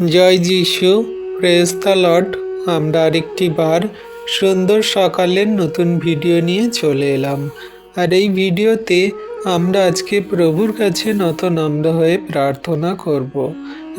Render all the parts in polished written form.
জয় যিশু, praise the Lord. আমরা আরেকটি বার সুন্দর সকালের নতুন ভিডিও নিয়ে চলে এলাম। আর এই ভিডিওতে আমরা আজকে প্রভুর কাছে নতনম্র হয়ে প্রার্থনা করব।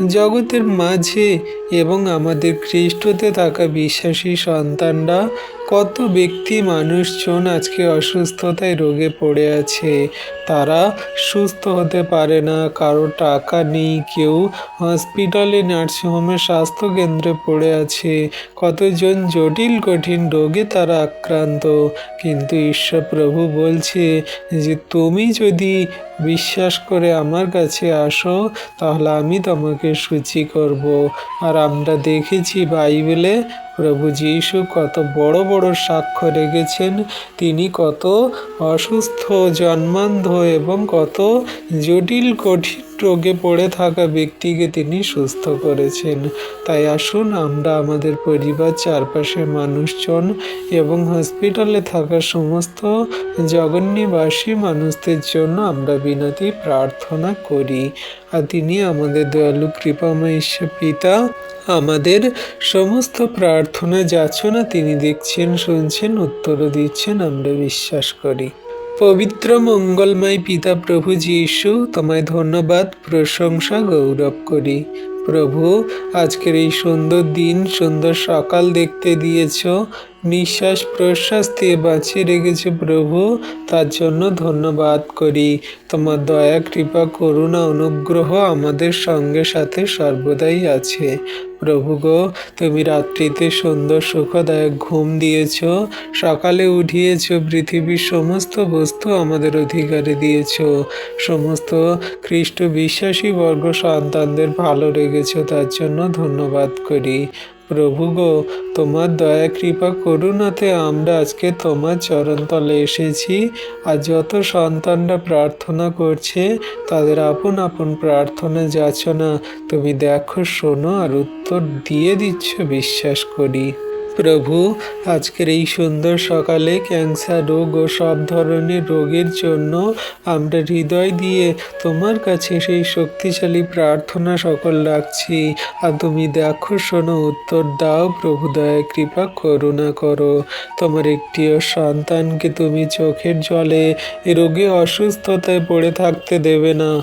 জগতের মাঝে এবং আমাদের খ্রিস্টতে থাকা বিশ্বাসী সন্তানরা কত ব্যক্তি মানুষজন আজকে অসুস্থতায় রোগে পড়ে আছে। তারা সুস্থ হতে পারে না, কারো টাকা নেই, কেউ হসপিটালে, নার্সিংহোমে, স্বাস্থ্যকেন্দ্রে পড়ে আছে। কতজন জটিল কঠিন রোগে তারা আক্রান্ত। কিন্তু ঈশ্বর প্রভু বলছে যে তুমি যদি বিশ্বাস করে আমার কাছে আসো, তাহলে আমি তোমাকে সূচি করব। আর আমরা দেখেছি বাইবেলে প্রভু যীশু কত বড় বড় সাক্ষ্য রেখেছেন। তিনি কত অসুস্থ, জন্মান্ধ এবং কত জটিল কঠিন রোগে পড়ে থাকা ব্যক্তিকে তিনি সুস্থ করেছেন। তাই আসুন আমরা আমাদের পরিবার, চারপাশের মানুষজন এবং হসপিটালে থাকা সমস্ত জগন্নিবাসী মানুষদের জন্য আমরা বিনতি প্রার্থনা করি। আর তিনি আমাদের দয়ালু কৃপাময় ঈশ্বর পিতা আমাদের সমস্ত প্রার্থনা যাচনা তিনি দেখছেন, শুনছেন, উত্তরও দিচ্ছেন, আমরা বিশ্বাস করি। পবিত্র মঙ্গলময় পিতা প্রভু যীশু, তোমায় ধন্যবাদ, প্রশংসা, গৌরব করি। প্রভু, আজকের এই সুন্দর দিন, সুন্দর সকাল দেখতে দিয়েছ, নিঃশ্বাস প্রশ্বাস দিয়ে বাঁচিয়ে রেখেছে প্রভু, তার জন্য ধন্যবাদ করি। তোমার দয়া, কৃপা, করুণা, অনুগ্রহ আমাদের সঙ্গে সাথে সর্বদাই আছে। প্রভু গো, তুমি রাত্রিতে সুন্দর সুখদায়ক ঘুম দিয়েছ, সকালে উঠিয়েছ, পৃথিবীর সমস্ত বস্তু আমাদের অধিকারে দিয়েছ, সমস্ত খ্রিস্ট বিশ্বাসী বর্গ সন্তানদের ভালো রেখেছ, তার জন্য ধন্যবাদ করি। প্রভু গো, তোমার দয়া, কৃপা, করুণাতে আমরা আজকে তোমার চরণতলে এসেছি। আর যত সন্তানরা প্রার্থনা করছে, তাদের আপন আপন প্রার্থনা যাচনা তুমি দেখো, শোনো আর উত্তর দিয়ে দিচ্ছ, বিশ্বাস করি। প্রভু, আজকের এই সুন্দর সকালে ক্যান্সার রোগ ও সব ধরনের রোগের জন্য আমরা হৃদয় দিয়ে তোমার কাছে সেই শক্তিশালী প্রার্থনা সকল রাখছি। আর তুমি দেখো, শোনো, উত্তর দাও। প্রভু, দয়া, কৃপা, করুণা করো। তোমার একটিও সন্তানকে তুমি চোখের জলে রোগে অসুস্থতায় পড়ে থাকতে দেবে না।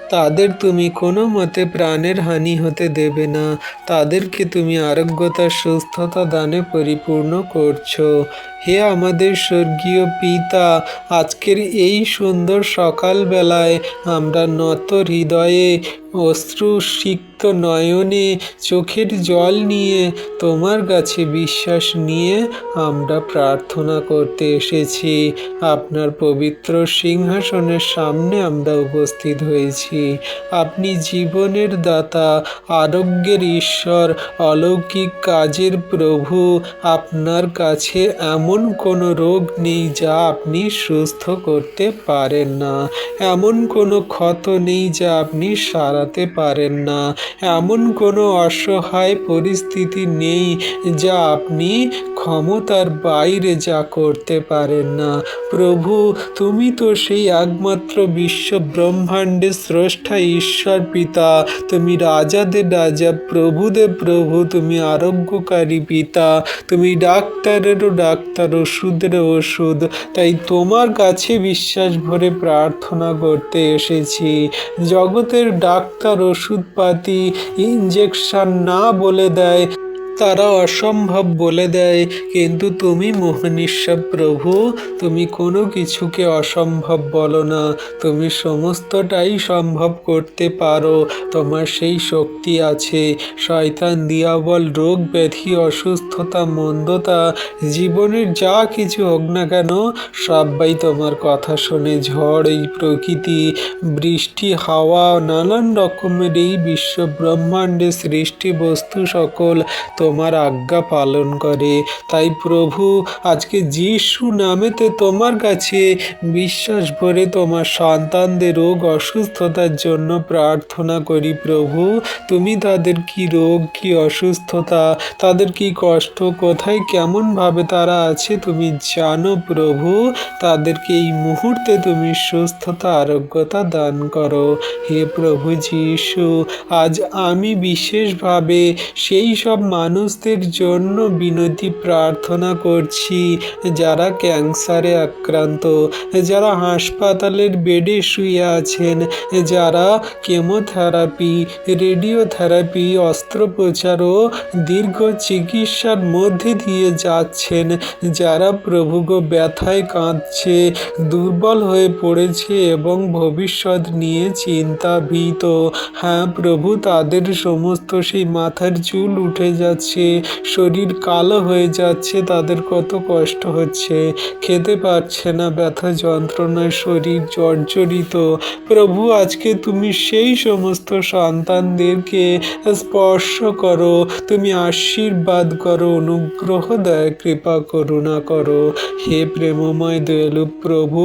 তাদের তুমি কোনো মতে প্রাণের হানি হতে দেবে না। তাদেরকে তুমি আরোগ্যতা, সুস্থতা দানে পরিপূর্ণ করছো। হে আমাদের স্বর্গীয় পিতা, আজকের এই সুন্দর সকালবেলায় আমরা নত হৃদয়ে, অশ্রুসিক্ত নয়নে, চোখের জল নিয়ে তোমার কাছে বিশ্বাস নিয়ে আমরা প্রার্থনা করতে এসেছি। আপনার পবিত্র সিংহাসনের সামনে আমরা উপস্থিত হয়েছি। আপনি জীবনের দাতা, আরোগ্যের ঈশ্বর, অলৌকিক কাজের প্রভু। আপনার কাছে এমন কোনো রোগ নেই যা আপনি সুস্থ করতে পারেন না। এমন কোনো ক্ষত নেই যা আপনি সারাতে পারেন না। এমন কোনো অসহায় পরিস্থিতি নেই যা আপনি ক্ষমতার বাইরে যা করতে পারেন না। প্রভু, তুমি তো সেই একমাত্র বিশ্ব ব্রহ্মাণ্ডের স্রষ্টা ঈশ্বর পিতা। তুমি রাজাদের রাজা, প্রভুদের প্রভু। তুমি আরোগ্যকারী পিতা। তুমি ডাক্তারেরও ডাক্তার, ওষুধেরও ওষুধ। তাই তোমার কাছে বিশ্বাস ভরে প্রার্থনা করতে এসেছি। জগতের ডাক্তার ওষুধপাতি, ইঞ্জেকশন না বলে দেয়, তারা অসম্ভব বলে দেয়, কিন্তু তুমি মহান ঈশ্বর প্রভু। তুমি কোনো কিছুকে অসম্ভব বলো না। তুমি সমস্তটাই সম্ভব করতে পারো। তোমার সেই শক্তি আছে। শয়তান, দিয়াবল, রোগ ব্যাধি, অসুস্থতা, মন্দতা, জীবনের যা কিছু হোক না কেন, সবাই তোমার কথা শোনে। ঝড়, এই প্রকৃতি, বৃষ্টি, হাওয়া, নানান রকমের এই বিশ্ব ব্রহ্মাণ্ডের সৃষ্টি বস্তু সকল তোমার আজ্ঞা পালন করে। তাই প্রভু আজকে যিশু নামেতে তোমার কাছে বিশ্বাস ভরে তোমার সন্তানদের রোগ অসুস্থতার জন্য প্রার্থনা করি। প্রভু তুমি তাদের কি রোগ, কি অসুস্থতা, তাদের কি কষ্ট, কোথায় কেমনভাবে তারা আছে তুমি জানো। প্রভু তাদেরকে এই মুহূর্তে তুমি সুস্থতা আরোগ্যতা দান করো। হে প্রভু যিশু, আজ আমি বিশেষভাবে সেই সব মানুষদের জন্য বিনতি প্রার্থনা করছি যারা ক্যান্সারে আক্রান্ত, যারা হাসপাতালের বেডে শুয়ে আছেন, যারা কেমোথেরাপি, রেডিওথেরাপি, অস্ত্রোপচার ও দীর্ঘ চিকিৎসার মধ্যে দিয়ে যাচ্ছেন, যারা প্রভু গো ব্যথায় কাঁদছে, দুর্বল হয়ে পড়েছে এবং ভবিষ্যৎ নিয়ে চিন্তাভীত। হ্যাঁ প্রভু, তাদের সমস্ত সেই মাথার চুল উঠে যাচ্ছে, শরীর কালো হয়ে যাচ্ছে, তাদের কত কষ্ট হচ্ছে, খেতে পারছে না, ব্যথা যন্ত্রণায় শরীর জর্জরিত। প্রভু আজকে তুমি সেই সমস্ত সন্তানদেরকে স্পর্শ করো, তুমি আশীর্বাদ করো, অনুগ্রহ দয়া কৃপা করুণা করো। হে প্রেমময় দয়ালু প্রভু,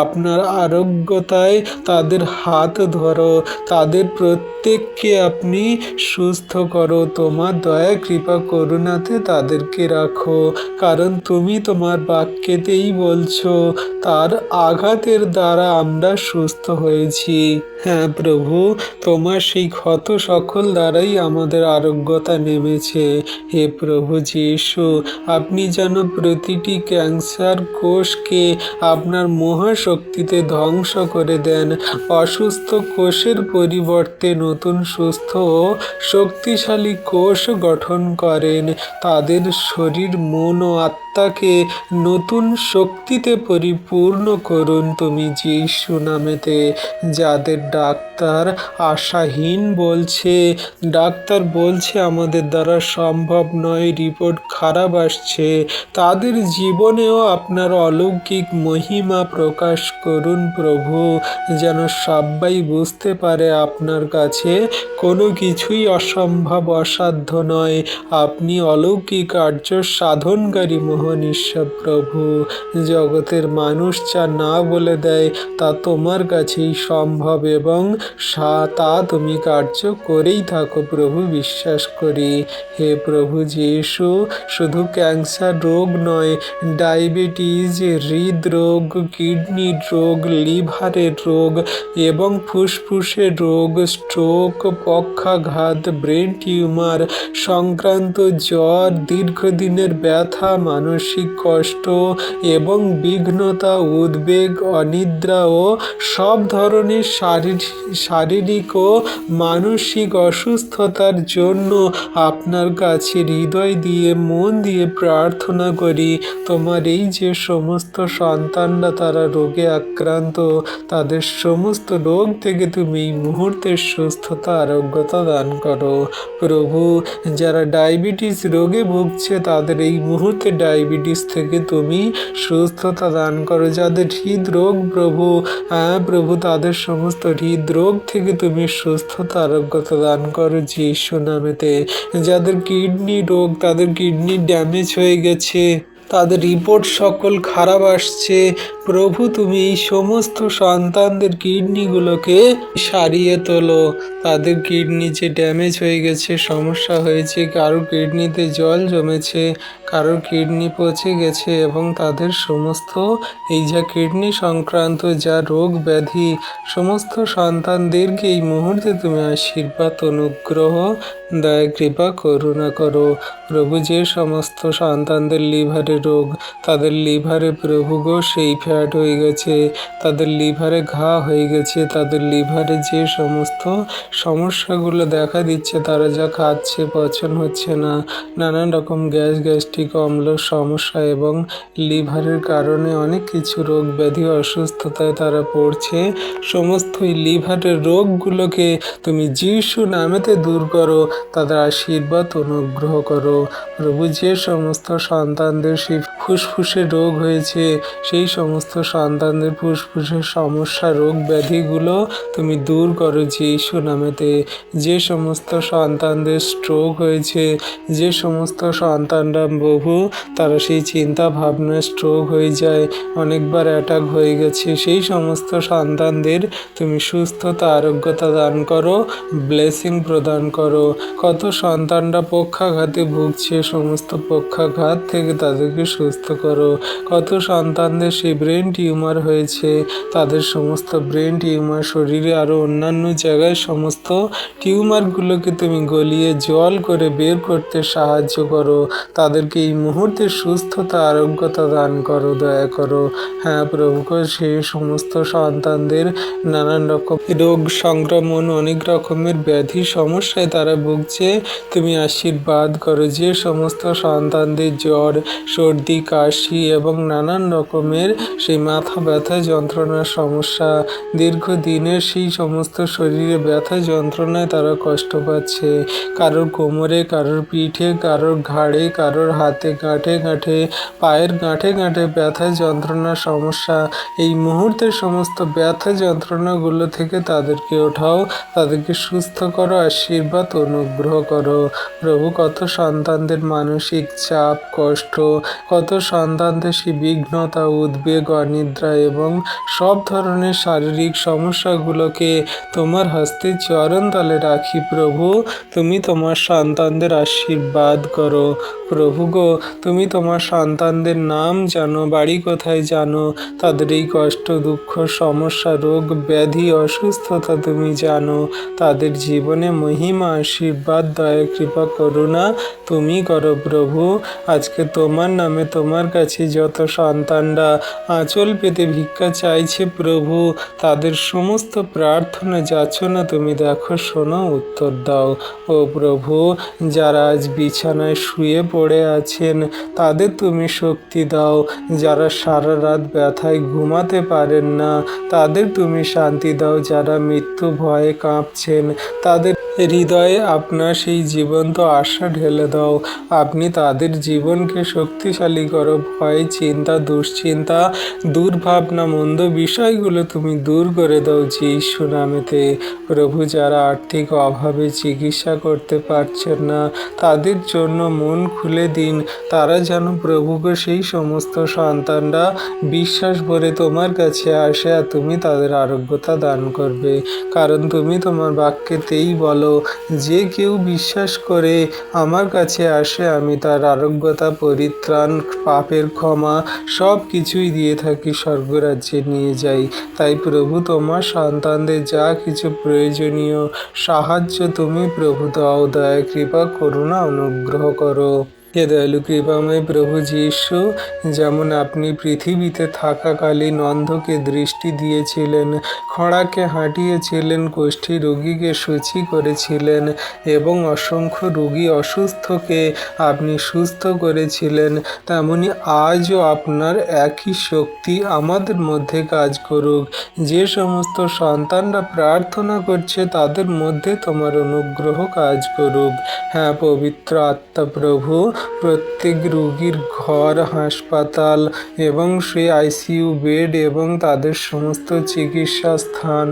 আপনার আরোগ্যতায় তাদের হাত ধরো, তাদের প্রত্যেককে আপনি সুস্থ করো, তোমার দয়া কৃপা করুণাতে তাদেরকে রাখো। কারণ তুমি তোমার বাক্যেতেই বলছো তার আঘাতের দ্বারা আমরা সুস্থ হয়েছি। হ্যাঁ প্রভু, তোমার সেই ক্ষত সকল দ্বারাই আমাদের আরোগ্যতা নেমেছে। হে প্রভু যিশু, আপনি যেন প্রতিটি ক্যান্সার কোষকে আপনার মহাশক্তিতে ধ্বংস করে দেন, অসুস্থ কোষের পরিবর্তে নতুন সুস্থ ও শক্তিশালী কোষ গঠন করেন, তাদের শরীর, মন ও আত্মাকে নতুন শক্তিতে পরিপূর্ণ করুন তুমি যিশু নামেতে। যাদের ডাক্তার আশাহীন বলছে, ডাক্তার বলছে আমাদের দ্বারা সম্ভব নয়, রিপোর্ট খারাপ আসছে, তাদের জীবনেও আপনার অলৌকিক মহিমা প্রকাশ করুন প্রভু, যেন সবাই বুঝতে পারে আপনার কাছে কোনো কিছুই অসম্ভব, অসাধ্য নয়। আপনি অলৌকিক কার্য সাধনকারী মহান ঈশ্বর প্রভু। জগতের মানুষ যা না বলে দেয় তা তোমার কাছেই সম্ভব এবং তা তুমি কার্য করেই থাকো প্রভু, বিশ্বাস করি। হে প্রভু যিশু, শুধু ক্যান্সার রোগ নয়, ডায়াবেটিস, হৃদরোগ, কিডনির রোগ, লিভারের রোগ এবং ফুসফুসের রোগ, স্ট্রোক, পক্ষাঘাত, ব্রেন টিউমার সংক্রান্ত জ্বর, দীর্ঘদিনের ব্যথা, মানসিক কষ্ট এবং বিঘ্নতা, উদ্বেগ, অনিদ্রা ও সব ধরনের শারীরিক ও মানসিক অসুস্থতার জন্য আপনার কাছে হৃদয় দিয়ে, মন দিয়ে প্রার্থনা করি। তোমার এই যে সমস্ত সন্তানরা তারা রোগে আক্রান্ত, তাদের সমস্ত রোগ থেকে তুমি এই মুহূর্তে সুস্থতা আরোগ্যতা দান করো প্রভু। যারা ডায়াবেটিস রোগে ভুগছে তাদের এই মুহূর্তে ডায়াবেটিস থেকে তুমি সুস্থতা দান করো। যাদের হৃদরোগ প্রভু, হ্যাঁ প্রভু, তাদের সমস্ত হৃদরোগ থেকে তুমি সুস্থতা আরোগ্যতা দান করো যিশু নামেতে। যাদের কিডনি রোগ, তাদের কিডনি ড্যামেজ হয়ে গেছে, তাদের রিপোর্ট সকল খারাপ আসছে, প্রভু তুমি এই সমস্ত সন্তানদের কিডনিগুলোকে সারিয়ে তোলো। তাদের কিডনি যে ড্যামেজ হয়ে গেছে, সমস্যা হয়েছে, কারোর কিডনিতে জল জমেছে, কারোর কিডনি পচে গেছে এবং তাদের সমস্ত এই যা কিডনি সংক্রান্ত যা রোগ ব্যাধি, সমস্ত সন্তানদেরকে এই মুহূর্তে তুমি আশীর্বাদ, অনুগ্রহ, দয়া কৃপা করুণা করো প্রভু। যে সমস্ত সন্তানদের লিভারে রোগ, তাদের লিভারে প্রভু গো সেই ফ্যাট হয়ে গেছে, তাদের লিভারে ঘা হয়ে গেছে, তাদের লিভারে যে সমস্ত সমস্যাগুলো দেখা দিচ্ছে, তারা যা খাচ্ছে পচন হচ্ছে না, নানান রকম গ্যাস্ট্রিক অম্ল সমস্যা এবং লিভারের কারণে অনেক কিছু রোগ ব্যাধি অসুস্থতায় তারা পড়ছে, সমস্ত এই লিভারের রোগগুলোকে তুমি যিশু নামেতে দূর করো, তাদের আশীর্বাদ অনুগ্রহ করো প্রভু। যে সমস্ত সন্তানদের সেই ফুসফুসে রোগ হয়েছে, সেই সমস্ত সমস্ত সন্তানদের ফুসফুসের সমস্যা, রোগ ব্যাধিগুলো তুমি দূর করো যিশু নামেতে। যে সমস্ত সন্তানদের স্ট্রোক হয়েছে, যে সমস্ত সন্তানরা বহু তারা সেই চিন্তা ভাবনা স্ট্রোক হয়ে যায়, অনেকবার অ্যাটাক হয়ে গেছে, সেই সমস্ত সন্তানদের তুমি সুস্থতা আরোগ্যতা দান করো, ব্লেসিং প্রদান করো। কত সন্তানরা পক্ষাঘাতে ভুগছে, সমস্ত পক্ষাঘাত থেকে তাদেরকে সুস্থ করো। কত সন্তানদের সেই ব্রেন টিউমার হয়েছে, তাদের সমস্ত ব্রেন টিউমার, শরীরে আরও অন্যান্য জায়গায় সমস্ত টিউমারগুলোকে তুমি গলিয়ে জল করে বের করতে সাহায্য করো। তাদেরকে এই মুহূর্তে সুস্থতা আরোগ্যতা দান করো, দয়া করো। হ্যাঁ প্রভু, সেই সমস্ত সন্তানদের নানান রকম রোগ সংক্রমণ, অনেক রকমের ব্যাধি সমস্যায় তারা ভুগছে, তুমি আশীর্বাদ করো। যে সমস্ত সন্তানদের জ্বর, সর্দি, কাশি এবং নানান রকমের সেই মাথা ব্যথা যন্ত্রণার সমস্যা, দীর্ঘদিনের সেই সমস্ত শরীরে ব্যথা যন্ত্রণায় তারা কষ্ট পাচ্ছে, কারোর কোমরে, কারোর পিঠে, কারোর ঘাড়ে, কারোর হাতে গাঁঠে গাঁঠে, পায়ের গাঁঠে গাঁঠে ব্যথা যন্ত্রণার সমস্যা, এই মুহূর্তে সমস্ত ব্যথা যন্ত্রণাগুলো থেকে তাদেরকে ওঠাও, তাদেরকে সুস্থ করো, আশীর্বাদ অনুগ্রহ করো। প্রভু, কত সন্তানদের মানসিক চাপ, কষ্ট, কত সন্তানদের সেই বিঘ্নতা, উদ্বেগ, অনিদ্রা এবং সব ধরনের শারীরিক সমস্যাগুলোকে তোমার হস্তে চরণতলে রাখি। প্রভু, তুমি তোমার সন্তানদের আশীর্বাদ করো। প্রভু গো, তুমি তোমার সন্তানদের নাম জানো, বাড়ি কোথায় জানো, তাদের এই কষ্ট, দুঃখ, সমস্যা, রোগ ব্যাধি, অসুস্থতা তুমি জানো। তাদের জীবনে মহিমা, আশীর্বাদ, দয়া, কৃপা, করুণা তুমি করো। প্রভু, আজকে তোমার নামে তোমার কাছে যত সন্তানরা আঁচল পেতে ভিক্ষা চাইছে প্রভু, তাদের সমস্ত প্রার্থনা যাচনা তুমি দেখো, শোনো, উত্তর দাও। ও প্রভু, যারা আজ বিছানায় শুয়ে পড়ে আছেন তাদের তুমি শক্তি দাও, যারা সারা রাত ব্যথায় ঘুমাতে পারেন না তাদের তুমি শান্তি দাও, যারা মৃত্যু ভয়ে কাঁপছেন তাদের হৃদয়ে আপনার সেই জীবন্ত আশা ঢেলে দাও। আপনি তাদের জীবনকে শক্তিশালী করো। ভয়, চিন্তা, দুশ্চিন্তা, দুর্ভাবনা, মন্দ বিষয়গুলো তুমি দূর করে দাও যিশু নামেতে। প্রভু, যারা আর্থিক অভাবে চিকিৎসা করতে পারছেন না তাদের জন্য মন খুলে দিন, তারা যেন প্রভুকে সেই সমস্ত সন্তানরা বিশ্বাস ভরে তোমার কাছে আসে আর তুমি তাদের আরোগ্যতা দান করবে। কারণ তুমি তোমার বাক্যেতেই বলো, যে কেউ বিশ্বাস করে আমার কাছে আসে আমি তার আরোগ্যতা, পরিত্রাণ, পাপের ক্ষমা সব কিছুই দিয়ে থাকি, স্বর্গরাজ্যে নিয়ে যাই। তাই প্রভু, তোমার সন্তানদের যা কিছু প্রয়োজনীয় সাহায্য তুমি প্রভু দাও, দয়া, কৃপা, করুণা, অনুগ্রহ করো। হে দয়ালু কৃপাময় প্রভু যীশু, যেমন আপনি পৃথিবীতে থাকাকালীন অন্ধকে দৃষ্টি দিয়েছিলেন, খড়াকে হাঁটিয়েছিলেন, কুষ্ঠী রোগীকে শুচি করেছিলেন এবং অসংখ্য রোগী অসুস্থকে আপনি সুস্থ করেছিলেন, তেমনি আজও আপনার একই শক্তি আমাদের মধ্যে কাজ করুক। যে সমস্ত সন্তানরা প্রার্থনা করছে তাদের মধ্যে তোমার অনুগ্রহ কাজ করুক। হ্যাঁ পবিত্র আত্মা প্রভু, প্রত্যেক রোগীর ঘর, হাসপাতাল এবং সেই আইসিইউ বেড এবং তাদের সমস্ত চিকিৎসা স্থান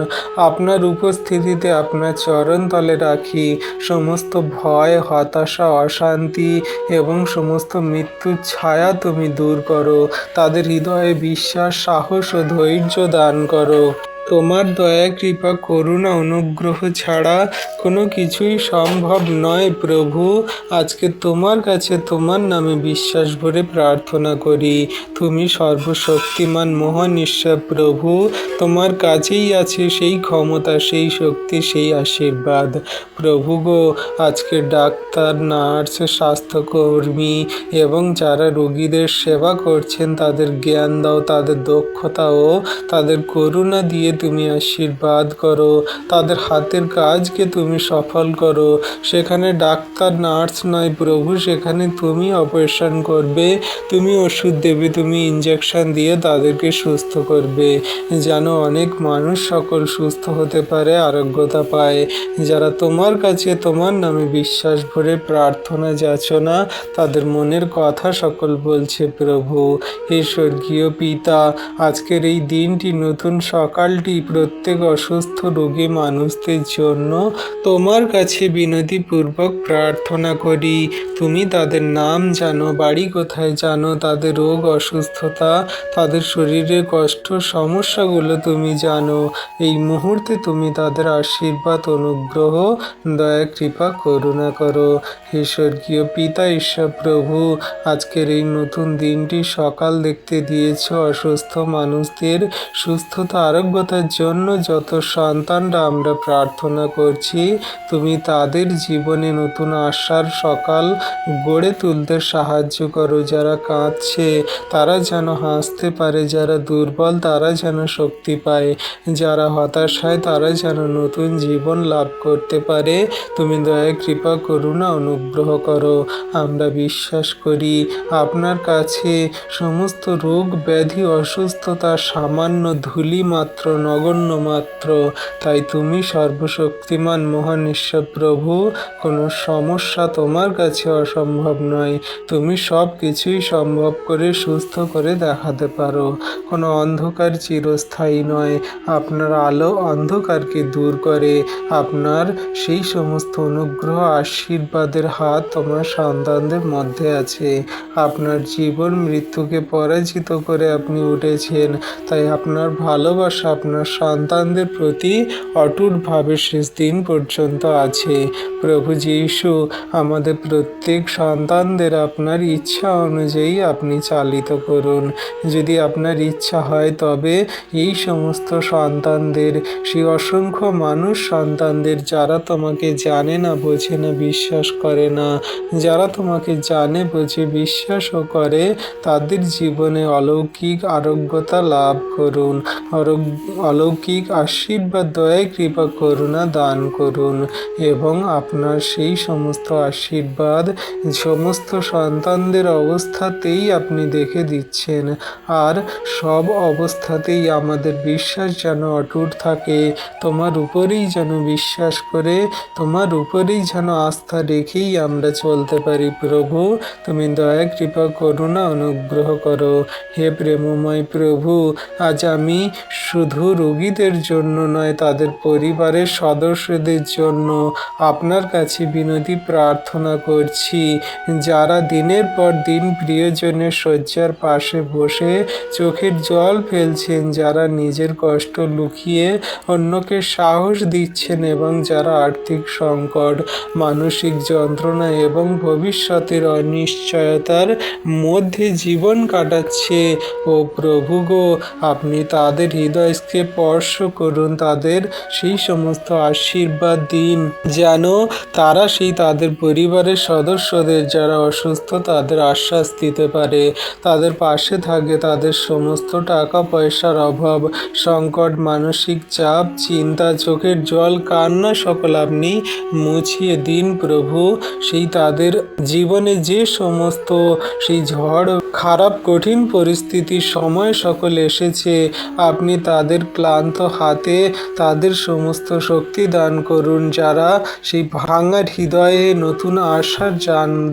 আপনার উপস্থিতিতে আপনার চরণতলে রাখি। সমস্ত ভয়, হতাশা, অশান্তি এবং সমস্ত মৃত্যুর ছায়া তুমি দূর করো। তাদের হৃদয়ে বিশ্বাস, সাহস ও ধৈর্য দান করো। তোমার দয়া, কৃপা, করুণা, অনুগ্রহ ছাড়া কোনো কিছুই সম্ভব নয় প্রভু। আজকে তোমার কাছে তোমার নামে বিশ্বাস ভরে প্রার্থনা করি। তুমি সর্বশক্তিমান মহান ঈশ্বর প্রভু, তোমার কাছেই আছে সেই ক্ষমতা, সেই শক্তি, সেই আশীর্বাদ। প্রভু গো, আজকে ডাক্তার, নার্স, স্বাস্থ্যকর্মী এবং যারা রোগীদের সেবা করছেন তাদের জ্ঞান দাও, তাদের দক্ষতা ও তাদের করুণা দিয়ে দিয়ে তুমি আশীর্বাদ করো, তাদের হাতের কাজকে তুমি সফল করো। সেখানে ডাক্তার নার্স নয় প্রভু, সেখানে তুমি অপারেশন করবে, তুমি ওষুধ দেবে, তুমি ইঞ্জেকশন দিয়ে তাদেরকে সুস্থ করবে, যেন অনেক মানুষ সকল সুস্থ হতে পারে, আরোগ্যতা পায়। যারা তোমার কাছে তোমার নামে বিশ্বাস ভরে প্রার্থনা যাচনা তাদের মনের কথা সকল বলছে প্রভু। হে স্বর্গীয় পিতা, আজকের এই দিনটি, নতুন সকালটি প্রত্যেক অসুস্থ রোগী মানুষদের জন্য তোমার কাছে বিনতিপূর্বক প্রার্থনা করি। তুমি তাদের নাম জানো, বাড়ি কোথায় জানো, তাদের রোগ অসুস্থতা, তাদের শরীরের কষ্ট সমস্যাগুলো তুমি জানো। এই মুহূর্তে তুমি তাদের আশীর্বাদ, অনুগ্রহ, দয়া, কৃপা, করুণা করো। হে স্বর্গীয় পিতা ঈশ্বর প্রভু, আজকের এই নতুন দিনটি সকাল দেখতে দিয়েছ। অসুস্থ মানুষদের সুস্থতা, আরোগ্যতার জন্য যত সন্তানরা আমরা প্রার্থনা করছি, তুমি তাদের জীবনে নতুন আশার সকাল গড়ে তুলতে সাহায্য করো। যারা কাঁদছে তারা যেন হাসতে পারে, যারা দুর্বল তারা যেন শক্তি পায়, যারা হতাশায় তারা যেন নতুন জীবন লাভ করতে পারে। তুমি দয়া, কৃপা, করুণা, অনুগ্রহ করো। আমরা বিশ্বাস করি আপনার কাছে সমস্ত রোগ ব্যাধি অসুস্থতা সামান্য ধূলি মাত্র, নগণ্য মাত্র। তাই তুমি সর্বশক্তিমান মহান ঈশ্বর প্রভু, কোনো সমস্যা তোমার কাছে অসম্ভব নয়। তুমি সব কিছুই সম্ভব করে সুস্থ করে দেখাতে পারো। কোনো অন্ধকার চিরস্থায়ী নয়। আপনার আলো অন্ধকারকে দূর করে। আপনার সেই সমস্ত অনুগ্রহ, আশীর্বাদের হাত তোমার সন্তানদের মধ্যে আছে। আপনার জীবন মৃত্যুকে পরাজিত করে আপনি উঠেছেন। তাই আপনার ভালোবাসা আপনার সন্তানদের প্রতি অটুটভাবে শেষ দিন পর্যন্ত আছে। প্রভু যীশু, আমাদের প্রত্যেক সন্তানদের আপনার ইচ্ছা অনুযায়ী আপনি চালিত করুন। যদি আপনার ইচ্ছা হয় তবে এই সমস্ত সন্তানদের, সেই অসংখ্য মানুষ সন্তানদের যারা তোমাকে জানে না, বোঝে না, বিশ্বাস করে না, যারা তোমাকে জানে, বোঝে, বিশ্বাসও করে, তাদের জীবনে অলৌকিক আরোগ্যতা লাভ করুন। অলৌকিক আশীর্বাদ, দয়া, কৃপা, করুণা দান করুন। এবং আপনার সেই সমস্ত আশীর্বাদ সমস্ত সন্তানদের অবস্থাতেই আপনি দেখে দিচ্ছেন। আর সব অবস্থাতেই আমাদের বিশ্বাস যেন অটুট থাকে। তোমার উপরেই যেন বিশ্বাস করে, তোমার উপরেই যেন আস্থা রেখেই আমরা চলতে পারি। প্রভু, তুমি দয়া, কৃপা, করুণা, অনুগ্রহ করো। হে প্রেমময় প্রভু, আজ আমি শুধু রোগীদের জন্য নয়, তাদের পরিবারের সদস্যদের জন্য আপনার কাছে বিনতি প্রার্থনা করছি। যারা দিনের পর দিন প্রিয়জনের শয্যার পাশে বসে চোখের জল ফেলছেন, যারা নিজের কষ্ট লুকিয়ে অন্যকে সাহস দিচ্ছেন, এবং যারা আর্থিক সংকট, মানসিক যন্ত্রণা এবং ভবিষ্যতের অনিশ্চয়তার মধ্যে জীবন কাটাচ্ছে, ও প্রভু গো, আপনি তাদের হৃদয়কে স্পর্শ করুন, তাদের সেই সমস্ত আশীর্বাদ দিন যেন তারা সেই তাদের পরিবারের সদস্যদের যারা অসুস্থ তাদের আশ্বাস দিতে পারে, তাদের পাশে থাকে। তাদের সমস্ত টাকা পয়সার অভাব, সংকট, মানসিক চাপ, চিন্তা, চোখের জল, কান্না সকল আপনি মুছিয়ে দিন প্রভু। সেই তাদের জীবনে যে সমস্ত সেই ঝড়, খারাপ কঠিন পরিস্থিতির সময় সকল এসেছে, আপনি তাদের ক্লান্ত হাতে তাদের সমস্ত শক্তি দান করুন। যারা সেই ভাঙার হৃদয়ে নতুন আশার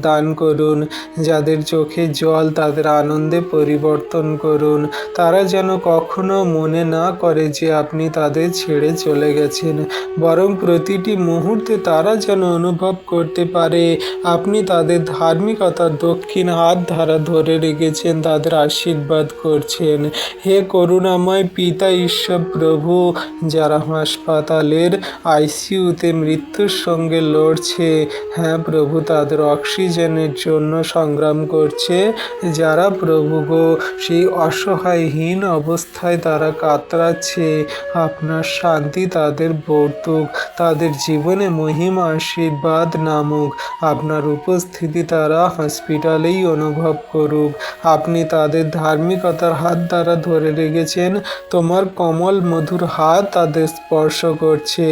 দান করুন। যাদের চোখে জল, তাদের আনন্দে পরিবর্তন করুন। তারা যেন কখনো মনে না করে যে আপনি তাদের ছেড়ে চলে গেছেন, বরং প্রতিটি মুহূর্তে তারা যেন অনুভব করতে পারে আপনি তাদের ধার্মিকতার দক্ষিণ হাত ধারা ধরে রেখেছেন, তাদের আশীর্বাদ করছেন। হে করুণাময় পিতা ঈশ্বর প্রভু, যারা হাসপাতালের আইসিইউতে মৃত্যুর সঙ্গে লড়ছে, হ্যাঁ প্রভু, তাদের অক্সিজেনের জন্য সংগ্রাম করছে, যারা প্রভু গো সেই অসহায়হীন অবস্থায় তারা কাতরাচ্ছে, আপনার শান্তি তাদের বর্তুক, তাদের জীবনে মহিমা আশীর্বাদ নামুক, আপনার উপস্থিতি তারা হসপিটালেই অনুভব করুক। আপনি তাদের ধার্মিকতার হাত দ্বারা ধরে রেখেছেন। তোমার কমল মধুর হাত তাদের স্পর্শ করছে।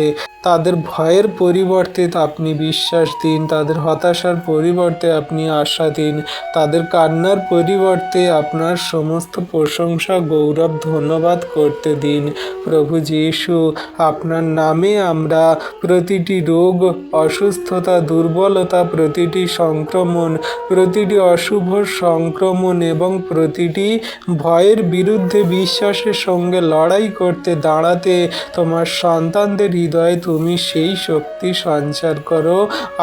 তাদের ভয়ের পরিবর্তে আপনি বিশ্বাস দিন, তাদের হতাশার পরিবর্তে আপনি আশা দিন, তাদের কান্নার পরিবর্তে আপনার সমস্ত প্রশংসা গৌরব ধন্যবাদ করতে দিন। প্রভু যীশু, আপনার নামে আমরা প্রতিটি রোগ, অসুস্থতা, দুর্বলতা, প্রতিটি সংক্রমণ, প্রতিটি অশুভ সংক্রমণ এবং প্রতিটি ভয়ের বিরুদ্ধে বিশ্বাসের সঙ্গে লড়াই করতে দাঁড়াতে তোমার সন্তানদের হৃদয়ে তুমি সেই শক্তি সঞ্চার করো,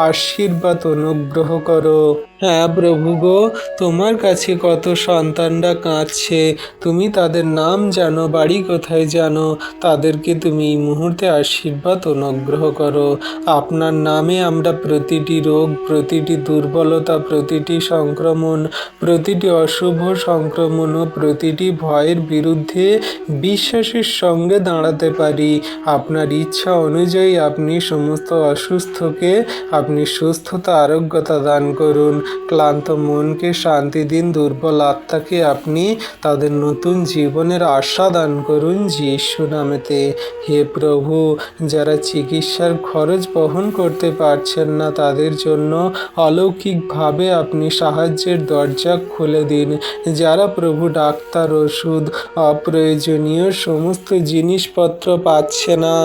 আশীর্বাদ অনুগ্রহ করো। হ্যাঁ প্রভু গো, তোমার কাছে কত সন্তানরা কাঁদছে, তুমি তাদের নাম জানো, বাড়ি কোথায় জানো, তাদেরকে তুমি এই মুহূর্তে আশীর্বাদ অনুগ্রহ করো। আপনার নামে আমরা প্রতিটি রোগ, প্রতিটি দুর্বলতা, প্রতিটি সংক্রমণ, প্রতিটি অশুভ সংক্রমণ ও প্রতিটি ভয়ের বিরুদ্ধে বিশ্বাসের সঙ্গে দাঁড়াতে পারি। আপনার ইচ্ছা অনুযায়ী আপনি সমস্ত অসুস্থকে আপনি সুস্থতা, আরোগ্যতা দান করুন। ক্লান্ত মনকে শান্তি দিন, দুর্বল আত্মাকে আপনি তাদের নতুন জীবনের আশা দান করুন যীশু নামেতে। হে প্রভু, যারা চিকিৎসার খরচ বহন করতে পারছেন না তাদের জন্য অলৌকিকভাবে আপনি সাহায্যের দরজা খুলে দিন। যারা প্রভু ডাক্তার, ওষুধ, অপ্রয়োজনীয় সমস্ত জিনিসপত্র পাচ্ছে না,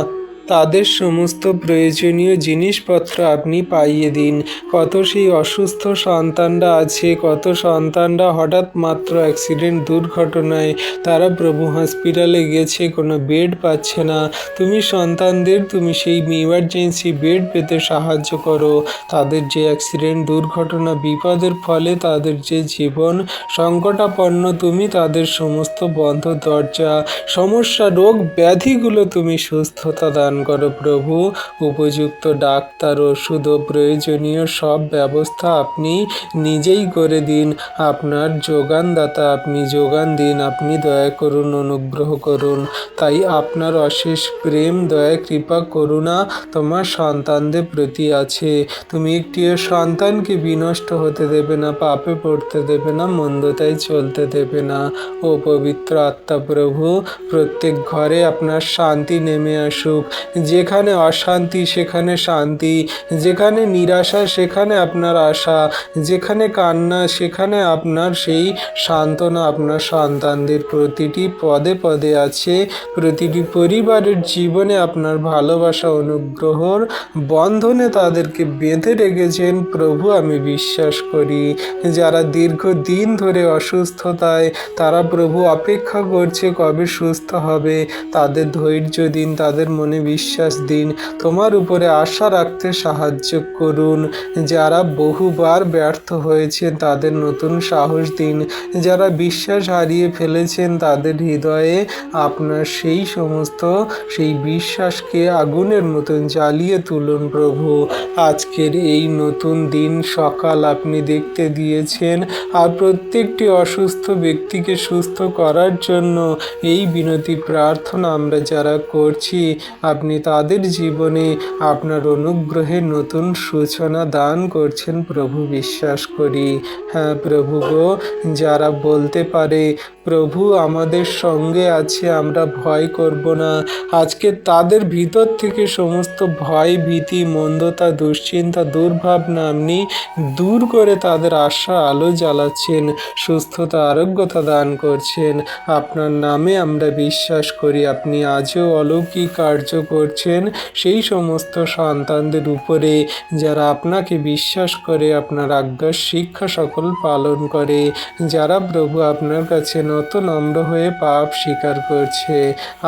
তাদের সমস্ত প্রয়োজনীয় জিনিসপত্র আপনি পাইয়ে দিন। কত সেই অসুস্থ সন্তানরা আছে, কত সন্তানরা হঠাৎ মাত্র অ্যাক্সিডেন্ট, দুর্ঘটনায় তারা প্রভু হসপিটালে গেছে, কোনো বেড পাচ্ছে না। তুমি সন্তানদের তুমি সেই ইমার্জেন্সি বেড পেতে সাহায্য করো। তাদের যে অ্যাক্সিডেন্ট, দুর্ঘটনা, বিপদের ফলে তাদের যে জীবন সংকটাপন্ন, তুমি তাদের সমস্ত বন্ধ দরজা, সমস্যা, রোগ ব্যাধিগুলো তুমি সুস্থতা দান করো প্রভু। উপযুক্ত ডাক্তার, ওষুধ ও প্রয়োজনীয় সব ব্যবস্থা আপনি নিজেই করে দিন। আপনার যোগানদাতা, আপনি যোগান দিন, আপনি দয়া করুন, অনুগ্রহ করুন। তাই আপনার অশেষ প্রেম, দয়া, কৃপা, করুণা তোমার সন্তানদের প্রতি আছে। তুমি একটিও সন্তানকে বিনষ্ট হতে দেবে না, পাপে পড়তে দেবে না, মন্দতায় চলতে দেবে না। ও পবিত্র আত্মা প্রভু, প্রত্যেক ঘরে আপনার শান্তি নেমে আসুক। যেখানে অশান্তি সেখানে শান্তি, যেখানে নিরাশা সেখানে আপনার আশা, যেখানে কান্না সেখানে আপনার সেই সান্ত্বনা আপনার সন্তানদের প্রতিটি পদে পদে আছে। প্রতিটি পরিবারের জীবনে আপনার ভালোবাসা, অনুগ্রহর বন্ধনে তাদেরকে বেঁধে রেখেছেন প্রভু, আমি বিশ্বাস করি। যারা দীর্ঘদিন ধরে অসুস্থতায়, তারা প্রভু অপেক্ষা করছে কবে সুস্থ হবে, তাদের ধৈর্য দিন, তাদের মনে বিশ্বাস দিন, তোমার উপরে আশা রাখতে সাহায্য করুন। যারা বহুবার ব্যর্থ হয়েছেন তাদের নতুন সাহস দিন। যারা বিশ্বাস হারিয়ে ফেলেছেন তাদের হৃদয়ে আপনার সেই বিশ্বাসকে আগুনের মতন জ্বালিয়ে তুলুন প্রভু। আজকের এই নতুন দিন সকাল আপনি দেখতে দিয়েছেন, আর প্রত্যেকটি অসুস্থ ব্যক্তিকে সুস্থ করার জন্য এই বিনতি প্রার্থনা আমরা যারা করছি, আপনি তাদের জীবনে আপনার অনুগ্রহের নতুন সূচনা দান করছেন প্রভু, বিশ্বাস করি। হ্যাঁ প্রভু গো, যারা বলতে পারে প্রভু আমাদের সঙ্গে আছে, আমরা ভয় করব না, আজকে তাদের ভিতর থেকে সমস্ত ভয়, ভীতি, মন্দতা, দুশ্চিন্তা, দুর্ভাবনা আপনি দূর করে তাদের আশা আলো জ্বালাচ্ছেন, সুস্থতা, আরোগ্যতা দান করছেন। আপনার নামে আমরা বিশ্বাস করি আপনি আজও অলৌকিক কার্য করছেন সেই সমস্ত সন্তানদের উপরে যারা আপনাকে বিশ্বাস করে, আপনার আজ্ঞা শিক্ষা সকল পালন করে, যারা প্রভু আপনার কাছে নত নম্র হয়ে পাপ স্বীকার করছে।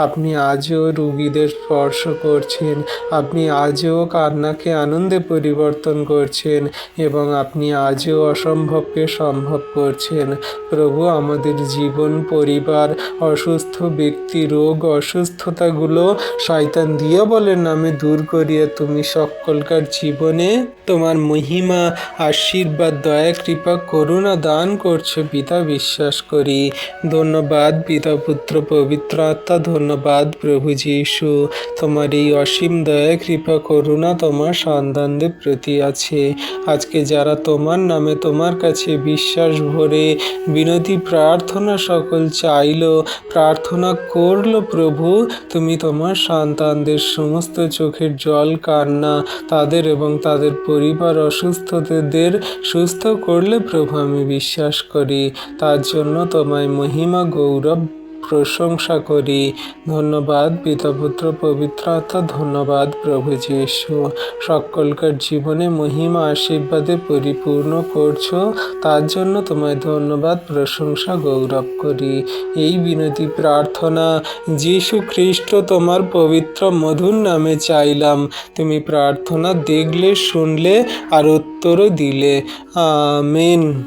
আপনি আজও রোগীদের স্পর্শ করছেন, আপনি আজও কান্নাকে আনন্দে পরিবর্তন করছেন এবং আপনি আজও অসম্ভবকে সম্ভব করছেন। প্রভু আমাদের জীবন, পরিবার, অসুস্থ ব্যক্তি, রোগ, অসুস্থতাগুলো শয়তান দিয়াবলের নামে দূর করিয়া তুমি সকলকার জীবনে তোমার মহিমা, আশীর্বাদ, দয়া, কৃপা, করুণা দান করছো পিতা, বিশ্বাস করি। ধন্যবাদ পিতা, পুত্র, পবিত্র আত্মা। ধন্যবাদ প্রভু যীশু, তোমার এই অসীম দয়া, কৃপা, করুণা তোমার সন্তানদের প্রতি আছে। আজকে যারা তোমার নামে তোমার কাছে বিশ্বাস ভরে বিনতি প্রার্থনা সকল চাইলো, প্রার্থনা করলো প্রভু, তুমি তোমার সন্তানদের সমস্ত চোখের জল, কান্না, তাদের এবং তাদের পরিবার অসুস্থদের সুস্থ করলে প্রভু, আমি বিশ্বাস করি। তার জন্য তোমায় মহিমা, গৌরব, প্রশংসা করি। ধন্যবাদ পিতা, পুত্র, পবিত্র আত্মা। ধন্যবাদ প্রভু যীশু, সকলকার জীবনে মহিমা আশীর্বাদে পরিপূর্ণ করছো, তার জন্য তোমায় ধন্যবাদ, প্রশংসা, গৌরব করি। এই বিনতি প্রার্থনা যীশু খ্রিস্ট তোমার পবিত্র মধুর নামে চাইলাম। তুমি প্রার্থনা দেখলে, শুনলে আর উত্তরও দিলে। আমেন।